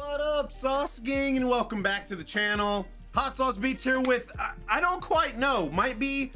What up, Sauce Gang, and welcome back to the channel. Hot Sauce Beats here with, I don't quite know, might be,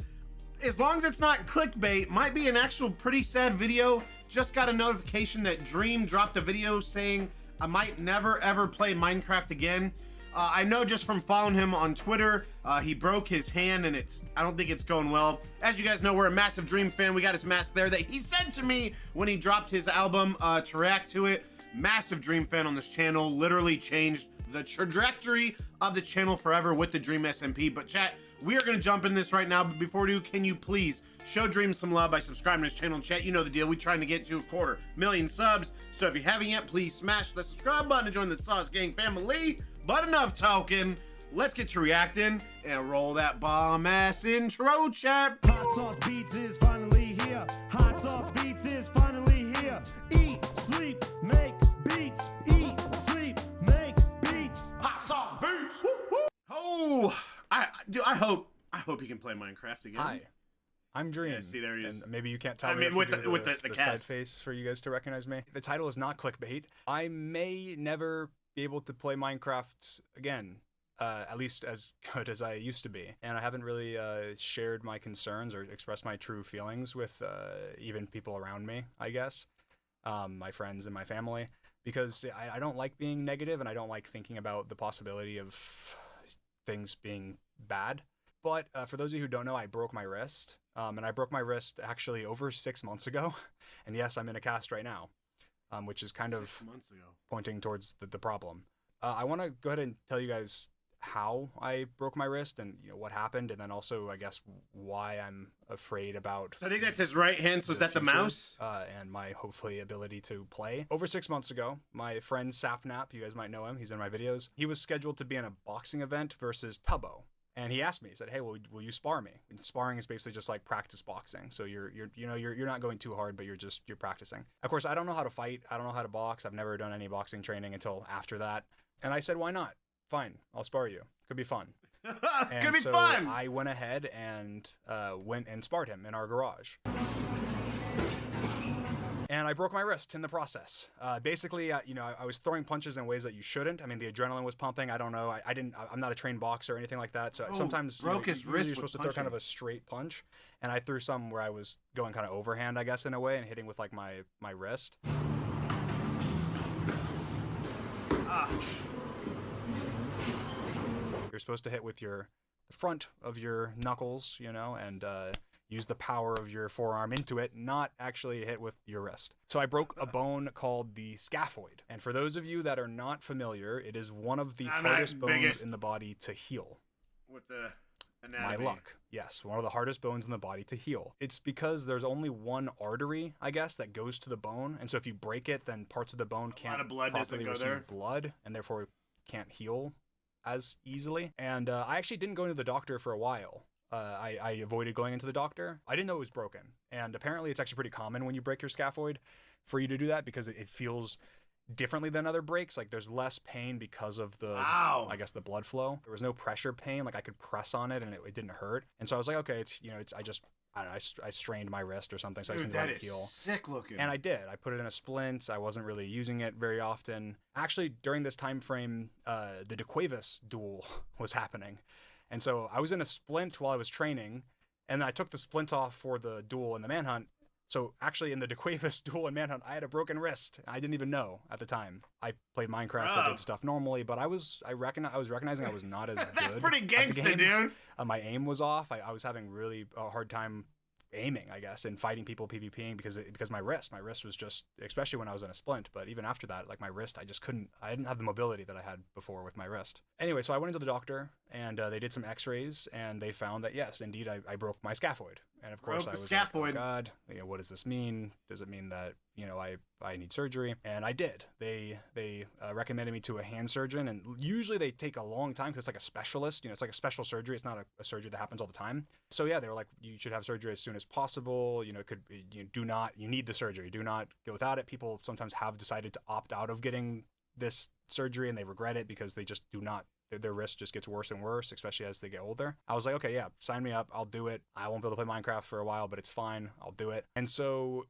as long as it's not clickbait, might be an actual pretty sad video. Just got a notification that Dream dropped a video saying I might never ever play Minecraft again. I know just from following him on Twitter, he broke his hand and I don't think it's going well. As you guys know, we're a massive Dream fan. We got his mask there that he sent to me when he dropped his album to react to it. Massive Dream fan on this channel, literally changed the trajectory of the channel forever with the Dream SMP. But chat, we are gonna jump in this right now. But before we do, can you please show Dream some love by subscribing to his channel? Chat, you know the deal. We're trying to get to 250,000 subs. So if you haven't yet, please smash the subscribe button to join the Sauce Gang family. But enough talking. Let's get to reacting and roll that bomb ass intro, chat. Hot Sauce Beats is finally here. Hot Sauce Beats is finally here. Eat, sleep, make beats. Eat, sleep, make beats. Hot Sauce Beats. Woo, woo. Oh, I hope he can play Minecraft again. Hi, I'm Dream. Yeah, see, there he is. And maybe you can't tell. I mean, with the side cat face for you guys to recognize me. The title is not clickbait. I may never be able to play Minecraft again. At least as good as I used to be. And I haven't really shared my concerns or expressed my true feelings with even people around me, I guess. My friends and my family. Because I don't like being negative and I don't like thinking about the possibility of things being bad. But for those of you who don't know, I broke my wrist. And I broke my wrist actually over 6 months ago. And yes, I'm in a cast right now. Which is kind of pointing towards the problem. I want to go ahead and tell you guys how I broke my wrist and what happened, and then also I guess why I'm afraid about. So I think that's his right hand. So is that the mouse? And my hopefully ability to play. Over 6 months ago, my friend Sapnap, you guys might know him, he's in my videos. He was scheduled to be in a boxing event versus Tubbo. And he asked me, he said, "Hey, will you spar me?" And sparring is basically just like practice boxing. So you're not going too hard, but you're practicing. Of course, I don't know how to fight. I don't know how to box. I've never done any boxing training until after that. And I said, "Why not? Fine, I'll spar you. Could be fun." Could be fun. I went ahead and went and sparred him in our garage. And I broke my wrist in the process. Basically, I was throwing punches in ways that you shouldn't. I mean, the adrenaline was pumping. I don't know. I'm not a trained boxer or anything like that. So sometimes his wrist. You're supposed to throw kind of a straight punch, and I threw some where I was going kind of overhand, I guess, in a way, and hitting with like my wrist. You're supposed to hit with the front of your knuckles, and use the power of your forearm into it, not actually hit with your wrist. So I broke a bone called the scaphoid. And for those of you that are not familiar, it is one of the hardest bones in the body to heal. With the anatomy. My luck. Yes, one of the hardest bones in the body to heal. It's because there's only one artery, I guess, that goes to the bone. And so if you break it, then parts of the bone can't properly receive blood, and therefore can't heal as easily. And I actually didn't go into the doctor for a while. I avoided going into the doctor. I didn't know it was broken. And apparently it's actually pretty common when you break your scaphoid for you to do that because it feels differently than other breaks. Like there's less pain because of the, I guess, the blood flow. There was no pressure pain. Like I could press on it and it didn't hurt. And so I was like, okay, I strained my wrist or something. So I just didn't let it heal. Sick looking. And I did. I put it in a splint. I wasn't really using it very often. Actually, during this time frame, the DeQuavis duel was happening. And so I was in a splint while I was training, and then I took the splint off for the duel and the manhunt. So actually in the DeQuavis duel and manhunt, I had a broken wrist. I didn't even know at the time. I played Minecraft, I did stuff normally, but I was recognizing I was not as good. That's pretty gangsta, dude. My aim was off. I was having really a hard time aiming, I guess, and fighting people PvPing because my wrist was just, especially when I was in a splint, but even after that, like my wrist, I didn't have the mobility that I had before with my wrist. Anyway, so I went into the doctor and they did some x-rays and they found that yes, indeed, I broke my scaphoid. And of course I was like, oh God, what does this mean? Does it mean that, I need surgery? And I did. They recommended me to a hand surgeon, and usually they take a long time because it's like a specialist, it's like a special surgery. It's not a surgery that happens all the time. So yeah, they were like, you should have surgery as soon as possible. You need the surgery. Do not go without it. People sometimes have decided to opt out of getting this surgery and they regret it because they just do not. Their wrist just gets worse and worse, especially as they get older. I was like, okay, yeah, sign me up. I'll do it. I won't be able to play Minecraft for a while, but it's fine. I'll do it. And so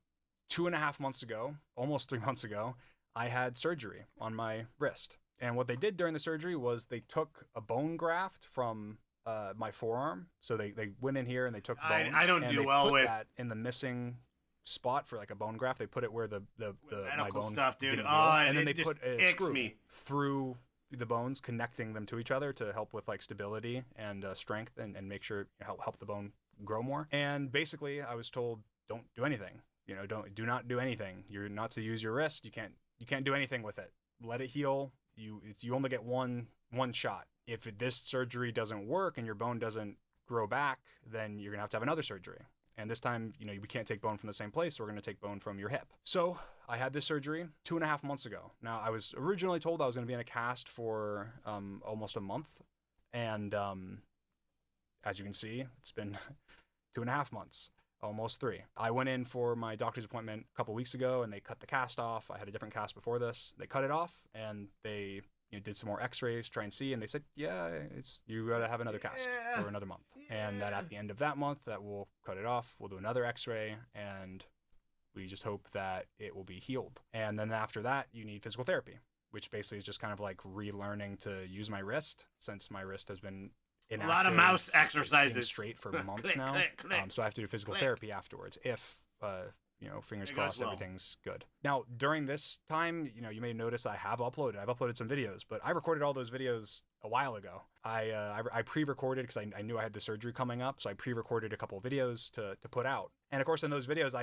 2.5 months ago, almost 3 months ago, I had surgery on my wrist. And what they did during the surgery was they took a bone graft from my forearm. So they went in here and they took bone. I don't and do they well put with that in the missing spot for like a bone graft. They put it where the my medical bone stuff, dude. didn't Oh, heal. And then it they just put a icks screw me. through the bones, connecting them to each other to help with like stability and strength and make sure help the bone grow more. And basically, I was told, don't do anything. You know, do not do anything. You're not to use your wrist. You can't do anything with it. Let it heal. You only get one shot. If this surgery doesn't work and your bone doesn't grow back, then you're gonna have another surgery. And this time, you know, we can't take bone from the same place, so we're gonna take bone from your hip. So I had this surgery 2.5 months ago. Now, I was originally told I was gonna be in a cast for almost a month. And as you can see, it's been 2.5 months, almost 3. I went in for my doctor's appointment a couple weeks ago and they cut the cast off. I had a different cast before this. They cut it off and they did some more x-rays, try and see, and they said, yeah, you gotta have another cast for another month. And that at the end of that month, that we'll cut it off, we'll do another x-ray, and we just hope that it will be healed. And then after that, you need physical therapy, which basically is just kind of like relearning to use my wrist, since my wrist has been inactive, a lot of mouse exercises straight for months click, now. click, So I have to do physical therapy afterwards if fingers crossed, well. everything's good. Now, during this time, you may notice I've uploaded some videos, but I recorded all those videos a while ago. I pre-recorded because I knew I had the surgery coming up, so I pre-recorded a couple of videos to put out. And of course, in those videos,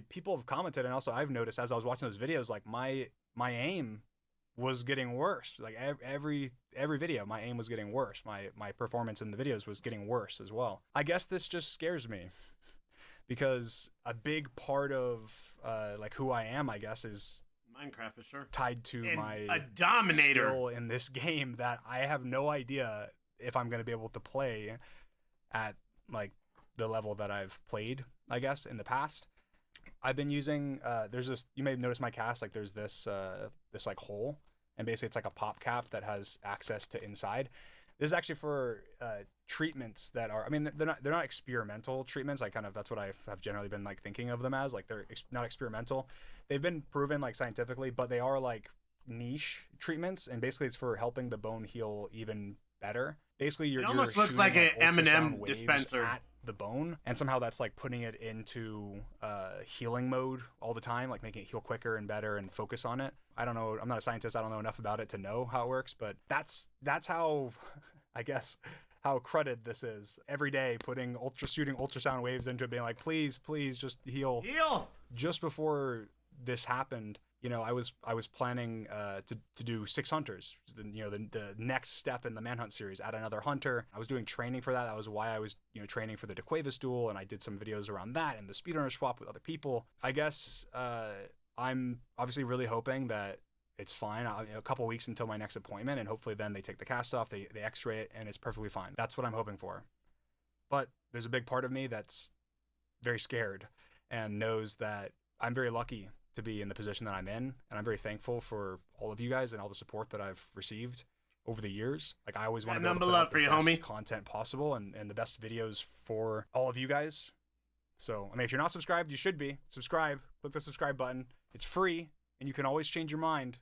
people have commented, and also I've noticed as I was watching those videos, like my aim was getting worse. Like every video, my aim was getting worse. My performance in the videos was getting worse as well. I guess this just scares me, because a big part of like who I am, I guess, is Minecraft for sure tied to my a dominator skill in this game that I have no idea if I'm going to be able to play at like the level that I've played, I guess, in the past. I've been using there's this, you may have noticed my cast, like there's this like hole, and basically it's like a pop cap that has access to inside. This is actually for treatments that are, I mean, they're not experimental treatments. That's what I have generally been like thinking of them as. Like they're not experimental. They've been proven like scientifically, but they are like niche treatments. And basically it's for helping the bone heal even better. Basically it almost looks like an M&M dispenser at the bone, and somehow that's like putting it into healing mode all the time, like making it heal quicker and better and focus on it. I don't know, I'm not a scientist, I don't know enough about it to know how it works, but that's how I guess how cruddy this is. Every day shooting ultrasound waves into it, being like, please just heal. Just before this happened, I was planning to do 6 hunters, the next step in the manhunt series, add another hunter. I was doing training for that. That was why I was training for the DeQuavis duel, and I did some videos around that and the Speedrunner swap with other people. I guess I'm obviously really hoping that it's fine. A couple weeks until my next appointment, and hopefully then they take the cast off, they x-ray it, and it's perfectly fine. That's what I'm hoping for. But there's a big part of me that's very scared and knows that I'm very lucky to be in the position that I'm in, and I'm very thankful for all of you guys and all the support that I've received over the years. Like, I always want to be able to put out the best content possible and the best videos for all of you guys. So, I mean, if you're not subscribed, you should be. Subscribe. Click the subscribe button. It's free, and you can always change your mind.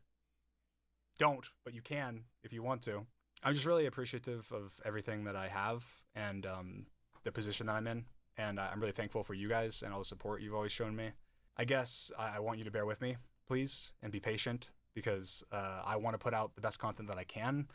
Don't, but you can if you want to. I'm just really appreciative of everything that I have and the position that I'm in, and I'm really thankful for you guys and all the support you've always shown me. I guess I want you to bear with me, please, and be patient, because I want to put out the best content that I can.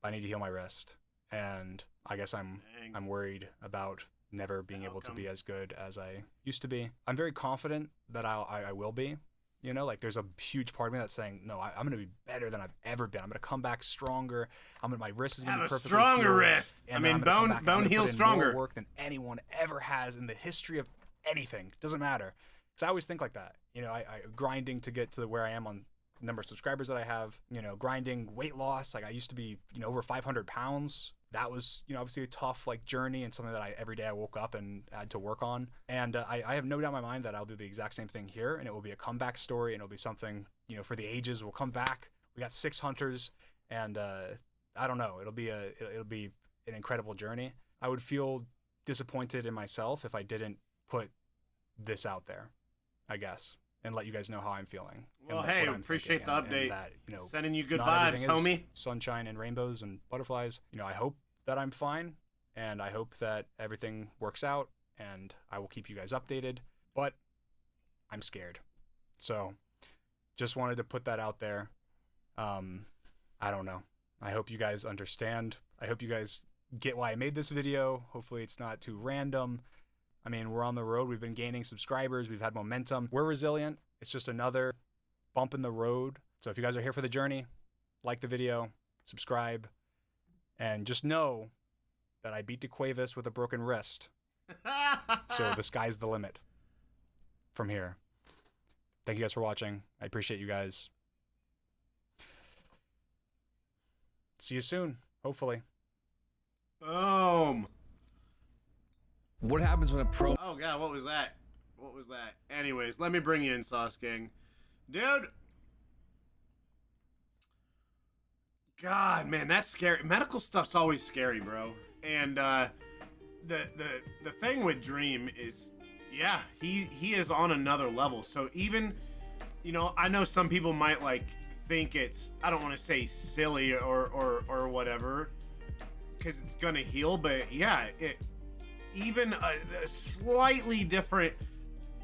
I need to heal my wrist, and I guess I'm worried about never being able to be as good as I used to be. I'm very confident that I will be. Like there's a huge part of me that's saying, no, I'm going to be better than I've ever been. I'm going to come back stronger. My wrist is going to be perfectly stronger healed, wrist. I mean, bone heals stronger. More work than anyone ever has in the history of anything. Doesn't matter. Because I always think like that. I grinding to get to where I am on the number of subscribers that I have. Grinding weight loss. Like I used to be, over 500 pounds. That was, obviously a tough journey, and something that every day I woke up and had to work on. And I have no doubt in my mind that I'll do the exact same thing here, and it will be a comeback story, and it'll be something, for the ages. We'll come back. We got 6 hunters, and I don't know. It'll be an incredible journey. I would feel disappointed in myself if I didn't put this out there, I guess. and let you guys know how I'm feeling. Well, and hey, what I'm appreciate thinking, the update. And that, you know, Sending you good not vibes, everything is homie. sunshine and rainbows and butterflies. You know, I hope that I'm fine, and I hope that everything works out, and I will keep you guys updated. But I'm scared, so just wanted to put that out there. I don't know. I hope you guys understand. I hope you guys get why I made this video. Hopefully it's not too random. I mean, we're on the road. We've been gaining subscribers. We've had momentum. We're resilient. It's just another bump in the road. So if you guys are here for the journey, like the video, subscribe, and just know that I beat DeQuavis with a broken wrist. So the sky's the limit from here. Thank you guys for watching. I appreciate you guys. See you soon, hopefully. Boom. What happens when a pro? Oh god, what was that? What was that? Anyways, let me bring you in, Sauce Gang. Dude. God, man, that's scary. Medical stuff's always scary, bro. And the thing with Dream is, yeah, he is on another level. So even, you know, I know some people might like think it's, I don't want to say silly or whatever, because it's gonna heal, but yeah, it even a slightly different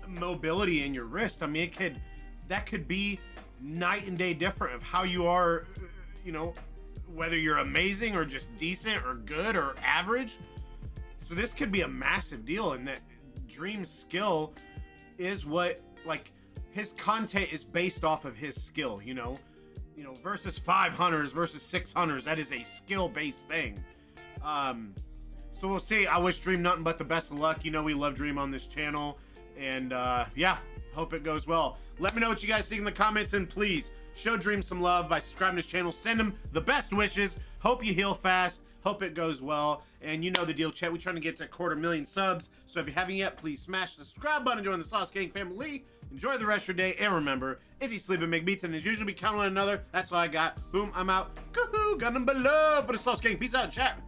mobility in your wrist. I mean, that could be night and day different of how you are, you know, whether you're amazing or just decent or good or average. So this could be a massive deal, and that Dream's skill is what, like, his content is based off of his skill, you know, versus 500s versus 600s. That is a skill-based thing. So we'll see. I wish Dream nothing but the best of luck. You know we love Dream on this channel, and yeah, hope it goes well. Let me know what you guys think in the comments, and please show Dream some love by subscribing to his channel. Send him the best wishes. Hope you heal fast. Hope it goes well. And you know the deal, chat. We're trying to get to 250,000 subs. So if you haven't yet, please smash the subscribe button and join the Sauce Gang family. Enjoy the rest of your day. And remember, is he sleeping, make beats, and as usual, be counting one another. That's all I got. Boom, I'm out. Coo-hoo, got number love for the Sauce Gang. Peace out, chat.